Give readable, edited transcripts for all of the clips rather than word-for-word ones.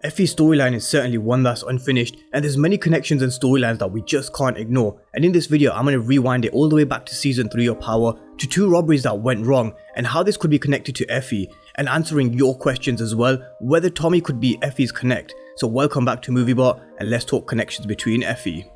Effie's storyline is certainly one that's unfinished, and there's many connections and storylines that we just can't ignore. And in this video, I'm going to rewind it all the way back to season 3 of Power, to 2 robberies that went wrong, and how this could be connected to Effie, and answering your questions as well, whether Tommy could be Effie's connect. So welcome back to MovieBot, and let's talk connections between Effie.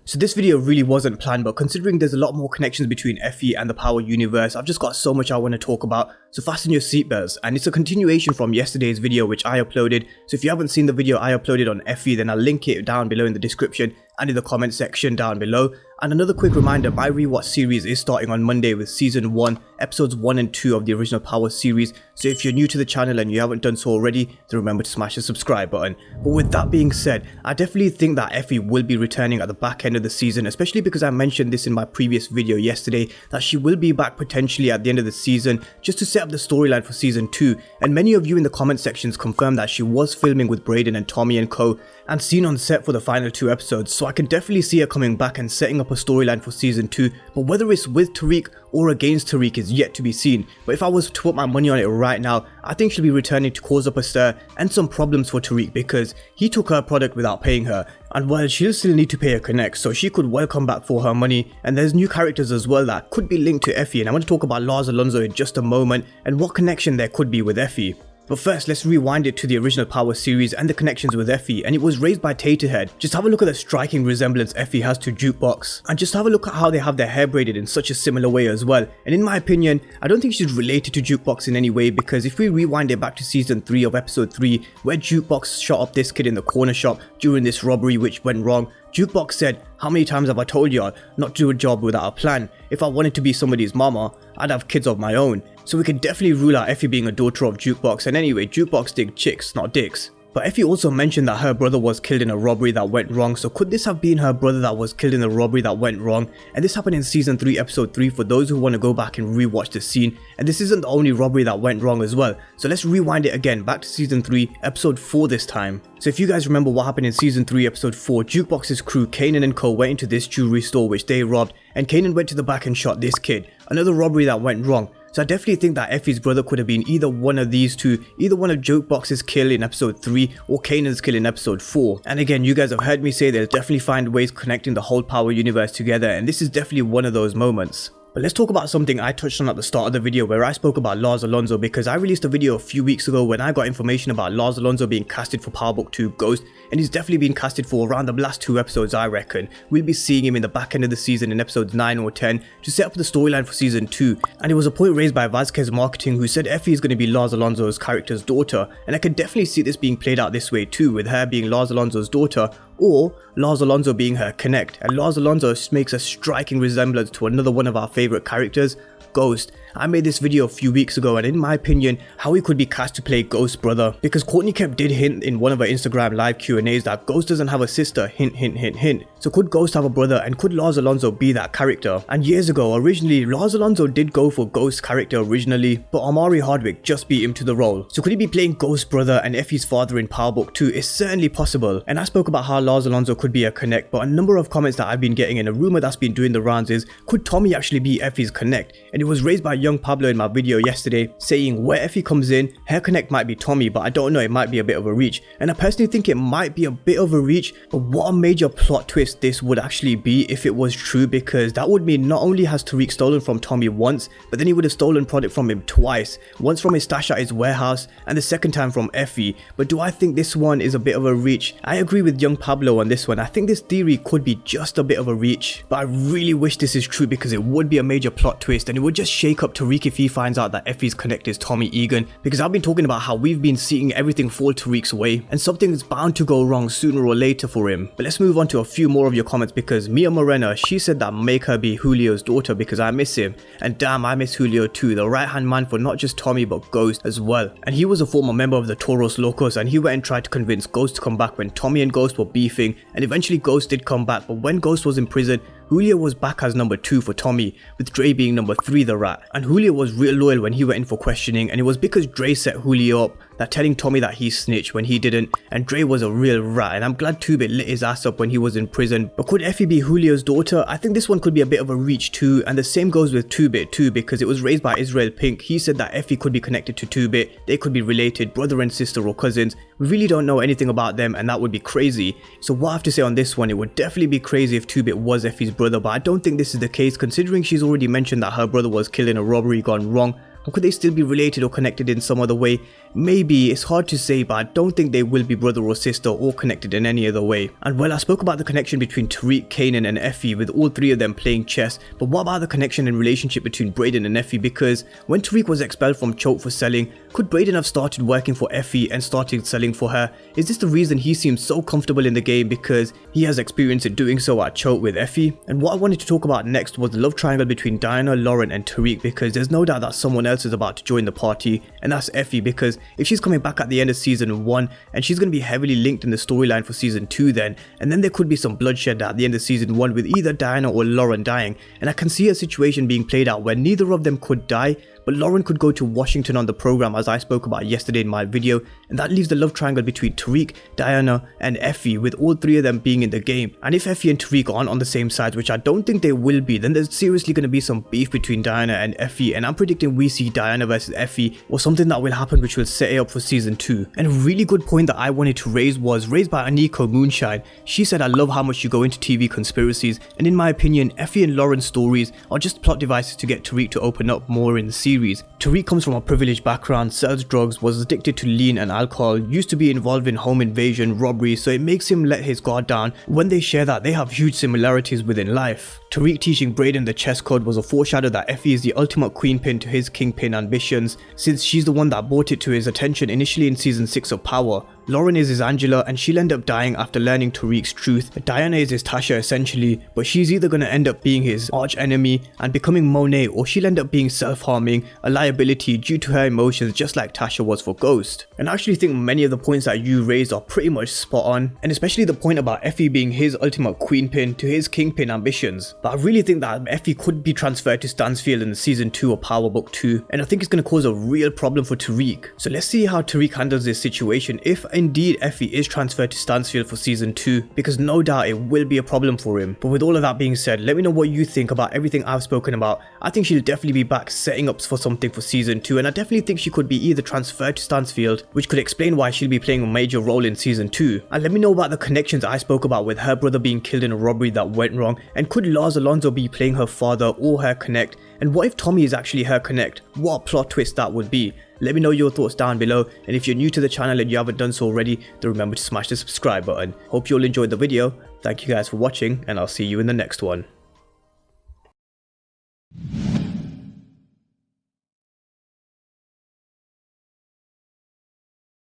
So this video really wasn't planned, but considering there's a lot more connections between Effie and the Power universe, I've just got so much I want to talk about, so fasten your seatbelts. And it's a continuation from yesterday's video which I uploaded, so if you haven't seen the video I uploaded on Effie, then I'll link it down below in the description and in the comment section down below. And another quick reminder, my rewatch series is starting on Monday with season 1, episodes 1 and 2 of the original Power series. So if you're new to the channel and you haven't done so already, then remember to smash the subscribe button. But with that being said, I definitely think that Effie will be returning at the back end of the season, especially because I mentioned this in my previous video yesterday, that she will be back potentially at the end of the season, just to set up the storyline for season 2. And many of you in the comment sections confirmed that she was filming with Brayden and Tommy and co, and seen on set for the final 2 episodes, so I can definitely see her coming back and setting up a storyline for season 2, but whether it's with Tariq or against Tariq is yet to be seen. But if I was to put my money on it right now, I think she'll be returning to cause up a stir and some problems for Tariq, because he took her product without paying her, and well, she'll still need to pay her connect, so she could well come back for her money. And there's new characters as well that could be linked to Effie, and I want to talk about Laz Alonso in just a moment and what connection there could be with Effie. But first, let's rewind it to the original Power series and the connections with Effie, and it was raised by Taterhead. Just have a look at the striking resemblance Effie has to Jukebox, and just have a look at how they have their hair braided in such a similar way as well. And in my opinion, I don't think she's related to Jukebox in any way, because if we rewind it back to season 3 of episode 3, where Jukebox shot up this kid in the corner shop during this robbery which went wrong, Jukebox said, "How many times have I told y'all not to do a job without a plan? If I wanted to be somebody's mama, I'd have kids of my own." So we can definitely rule out Effie being a daughter of Jukebox, and anyway, Jukebox dig chicks, not dicks. But Effie also mentioned that her brother was killed in a robbery that went wrong, so could this have been her brother that was killed in the robbery that went wrong? And this happened in season 3 episode 3 for those who want to go back and rewatch the scene, and this isn't the only robbery that went wrong as well. So let's rewind it again, back to season 3 episode 4 this time. So if you guys remember what happened in season 3 episode 4, Jukebox's crew, Kanan and co, went into this jewellery store which they robbed, and Kanan went to the back and shot this kid, another robbery that went wrong. So I definitely think that Effie's brother could have been either one of these two, either one of Jukebox's kill in episode 3 or Kanan's kill in episode 4. And again, you guys have heard me say they'll definitely find ways connecting the whole Power universe together, and this is definitely one of those moments. But let's talk about something I touched on at the start of the video, where I spoke about Laz Alonso, because I released a video a few weeks ago when I got information about Laz Alonso being casted for Power Book 2 Ghost, and he's definitely been casted for around the last 2 episodes I reckon. We'll be seeing him in the back end of the season in episodes 9 or 10 to set up the storyline for season 2, and it was a point raised by Vasquez Marketing, who said Effie is going to be Laz Alonso's character's daughter, and I can definitely see this being played out this way too, with her being Laz Alonso's daughter, or Laz Alonso being her connect. And Laz Alonso makes a striking resemblance to another one of our favourite characters, Ghost. I made this video a few weeks ago, and in my opinion, how he could be cast to play Ghost's brother, because Courtney Kemp did hint in one of her Instagram live Q&As that Ghost doesn't have a sister, hint hint hint hint. So could Ghost have a brother, and could Laz Alonso be that character? And years ago, originally, Laz Alonso did go for Ghost's character originally, but Omari Hardwick just beat him to the role. So could he be playing Ghost's brother and Effie's father in Power Book 2? It's certainly possible. And I spoke about how Laz Alonso could be a connect, but a number of comments that I've been getting and a rumour that's been doing the rounds is, could Tommy actually be Effie's connect? And it was raised by Young Pablo in my video yesterday, saying where Effie comes in, her connect might be Tommy, but I don't know, it might be a bit of a reach. And I personally think it might be a bit of a reach, but what a major plot twist this would actually be if it was true, because that would mean not only has Tariq stolen from Tommy once, but then he would have stolen product from him twice, once from his stash at his warehouse and the second time from Effie. But do I think this one is a bit of a reach? I agree with Young Pablo on this one. I think this theory could be just a bit of a reach, but I really wish this is true, because it would be a major plot twist, and it would just shake up Tariq if he finds out that Effie's connect is Tommy Egan, because I've been talking about how we've been seeing everything fall Tariq's way, and something is bound to go wrong sooner or later for him. But let's move on to a few more of your comments, because Mia Morena, she said that make her be Julio's daughter because I miss him, and damn, I miss Julio too, the right hand man for not just Tommy but Ghost as well. And he was a former member of the Toros Locos, and he went and tried to convince Ghost to come back when Tommy and Ghost were beefing, and eventually Ghost did come back, but when Ghost was in prison, Julio was back as number 2 for Tommy, with Dre being number 3 the rat. And Julio was real loyal when he went in for questioning, and it was because Dre set Julio up that telling Tommy that he snitched when he didn't, and Dre was a real rat, and I'm glad 2-Bit lit his ass up when he was in prison. But could Effie be Julio's daughter? I think this one could be a bit of a reach too, and the same goes with 2-Bit too, because it was raised by Israel Pink. He said that Effie could be connected to 2-Bit, they could be related, brother and sister or cousins. We really don't know anything about them, and that would be crazy. So what I have to say on this one, it would definitely be crazy if 2-Bit was Effie's brother, but I don't think this is the case considering she's already mentioned that her brother was killed in a robbery gone wrong. Or could they still be related or connected in some other way? Maybe, it's hard to say, but I don't think they will be brother or sister or connected in any other way. And well, I spoke about the connection between Tariq, Kanan and Effie with all three of them playing chess, but what about the connection and relationship between Brayden and Effie? Because when Tariq was expelled from Choke for selling, could Brayden have started working for Effie and started selling for her? Is this the reason he seems so comfortable in the game, because he has experience in doing so at Choke with Effie? And what I wanted to talk about next was the love triangle between Diana, Lauren and Tariq, because there's no doubt that someone else is about to join the party, and that's Effie, because if she's coming back at the end of season 1 and she's going to be heavily linked in the storyline for season 2 then, and then there could be some bloodshed at the end of season 1 with either Diana or Lauren dying, and I can see a situation being played out where neither of them could die, but Lauren could go to Washington on the program as I spoke about yesterday in my video, and that leaves the love triangle between Tariq, Diana and Effie, with all three of them being in the game. And if Effie and Tariq aren't on the same side, which I don't think they will be, then there's seriously going to be some beef between Diana and Effie, and I'm predicting we see Diana versus Effie or something that will happen which will set it up for season 2. And a really good point that I wanted to raise was raised by Aniko Moonshine. She said, I love how much you go into TV conspiracies, and in my opinion Effie and Lauren's stories are just plot devices to get Tariq to open up more in the series. Tariq comes from a privileged background, sells drugs, was addicted to lean and alcohol, used to be involved in home invasion, robbery, so it makes him let his guard down. When they share that, they have huge similarities within life. Tariq teaching Brayden the chess code was a foreshadow that Effie is the ultimate queen pin to his kingpin ambitions, since she's the one that brought it to his attention initially in season 6 of Power. Lauren is his Angela, and she'll end up dying after learning Tariq's truth. Diana is his Tasha essentially, but she's either going to end up being his arch enemy and becoming Monet, or she'll end up being self-harming, a liability due to her emotions, just like Tasha was for Ghost. And I actually think many of the points that you raised are pretty much spot on, and especially the point about Effie being his ultimate queen pin to his kingpin ambitions. But I really think that Effie could be transferred to Stansfield in season 2 of Power Book 2, and I think it's going to cause a real problem for Tariq. So let's see how Tariq handles this situation if indeed Effie is transferred to Stansfield for season 2, because no doubt it will be a problem for him. But with all of that being said, let me know what you think about everything I've spoken about. I think she'll definitely be back setting up for something for season 2, and I definitely think she could be either transferred to Stansfield, which could explain why she'll be playing a major role in season 2. And let me know about the connections I spoke about with her brother being killed in a robbery that went wrong, and could Laz Alonso be playing her father or her connect? And what if Tommy is actually her connect? What a plot twist that would be. Let me know your thoughts down below, and if you're new to the channel and you haven't done so already, then remember to smash the subscribe button. Hope you all enjoyed the video. Thank you guys for watching, and I'll see you in the next one.